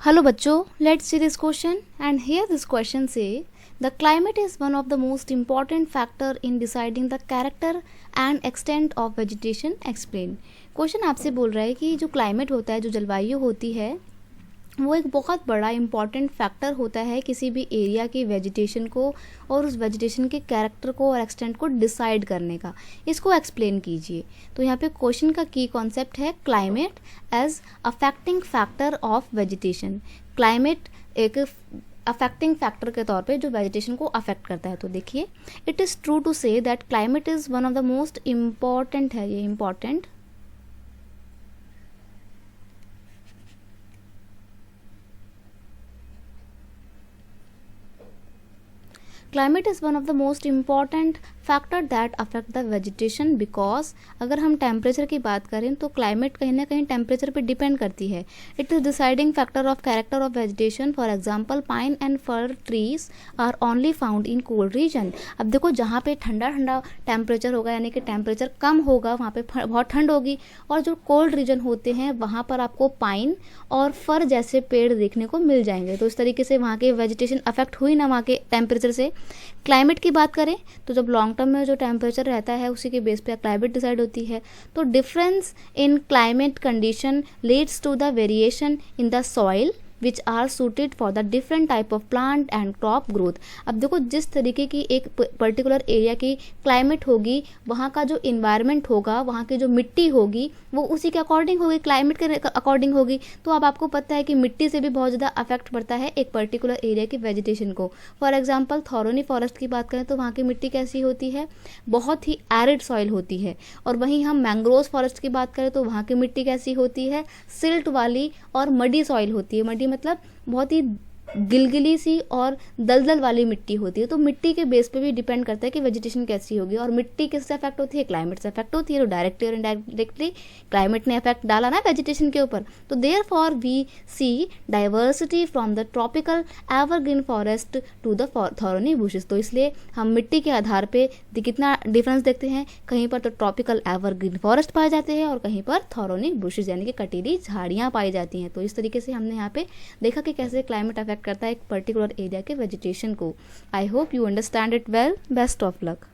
Hello बच्चों, let's see this question and here this question say the climate is one of the most important factor in deciding the character and extent of vegetation explain। Question आपसे बोल रहा है कि जो climate होता है, जो जलवायु होती है, वो एक बहुत बड़ा इम्पॉर्टेंट फैक्टर होता है किसी भी एरिया की वेजिटेशन को और उस वेजिटेशन के कैरेक्टर को और एक्सटेंट को डिसाइड करने का। इसको एक्सप्लेन कीजिए। तो यहाँ पे क्वेश्चन का की कॉन्सेप्ट है climate as affecting factor of vegetation. Climate एक अफेक्टिंग फैक्टर के तौर पे जो वेजिटेशन को अफेक्ट करता है। तो देखिए, it is true to say that climate is one of the most important है, ये important climate is one of the most important factor that affect the vegetation because अगर हम टेम्परेचर की बात करें तो क्लाइमेट कहीं ना कहीं टेम्परेचर पे डिपेंड करती है। It is deciding factor of character of vegetation. For example pine and fir trees are only found in cold region. अब देखो, जहाँ पे ठंडा ठंडा टेम्परेचर होगा यानी कि टेम्परेचर कम होगा वहाँ पे बहुत ठंड होगी, और जो कोल्ड रीजन होते हैं वहाँ पर आपको पाइन और फर जैसे पेड़ देखने को मिल जाएंगे। तो इस तरीके से वहाँ के वेजिटेशन अफेक्ट हुई ना वहाँ के टेम्परेचर से। क्लाइमेट की बात करें तो जब लॉन्ग टर्म में जो टेम्परेचर रहता है उसी के बेस पे क्लाइमेट डिसाइड होती है। तो difference in climate condition leads to the variation in the soil which are suited for the different type of plant and crop growth. अब देखो, जिस तरीके की एक पर्टिकुलर एरिया की क्लाइमेट होगी, वहाँ का जो इन्वायरमेंट होगा, वहाँ की जो मिट्टी होगी, वो उसी के अकॉर्डिंग होगी, क्लाइमेट के अकॉर्डिंग होगी। तो अब आपको पता है कि मिट्टी से भी बहुत ज़्यादा अफेक्ट पड़ता है एक पर्टिकुलर एरिया की वेजिटेशन को। फॉर एग्जाम्पल थॉरोनी फॉरेस्ट की बात करें तो वहाँ की मिट्टी कैसी होती है, बहुत ही एरिड सॉइल होती है। और वहीं हम मैंग्रोव फॉरेस्ट की बात करें तो वहाँ की मिट्टी कैसी होती है, सिल्ट वाली और मडी सॉइल होती है। मडी मतलब बहुत ही गिलगिली सी और दलदल वाली मिट्टी होती है। तो मिट्टी के बेस पे भी डिपेंड करता है कि वेजिटेशन कैसी होगी। और मिट्टी किससे अफेक्ट होती है, क्लाइमेट से अफेक्ट होती है। तो डायरेक्टली और इनडायरेक्टली क्लाइमेट ने अफेक्ट डाला ना वेजिटेशन के ऊपर। तो therefore we see diversity from the tropical evergreen forest to the thorny bushes. तो इसलिए हम मिट्टी के आधार पे कितना डिफरेंस देखते हैं, कहीं पर तो ट्रॉपिकल एवरग्रीन फॉरेस्ट पाए जाते हैं और कहीं पर थॉर्नी बुशेस यानी कि कटीली झाड़ियाँ पाई जाती हैं। तो इस तरीके से हमने यहाँ पे देखा कि कैसे क्लाइमेट अफेक्ट करता है एक पर्टिकुलर एरिया के वेजिटेशन को। I hope you understand it well. Best of luck.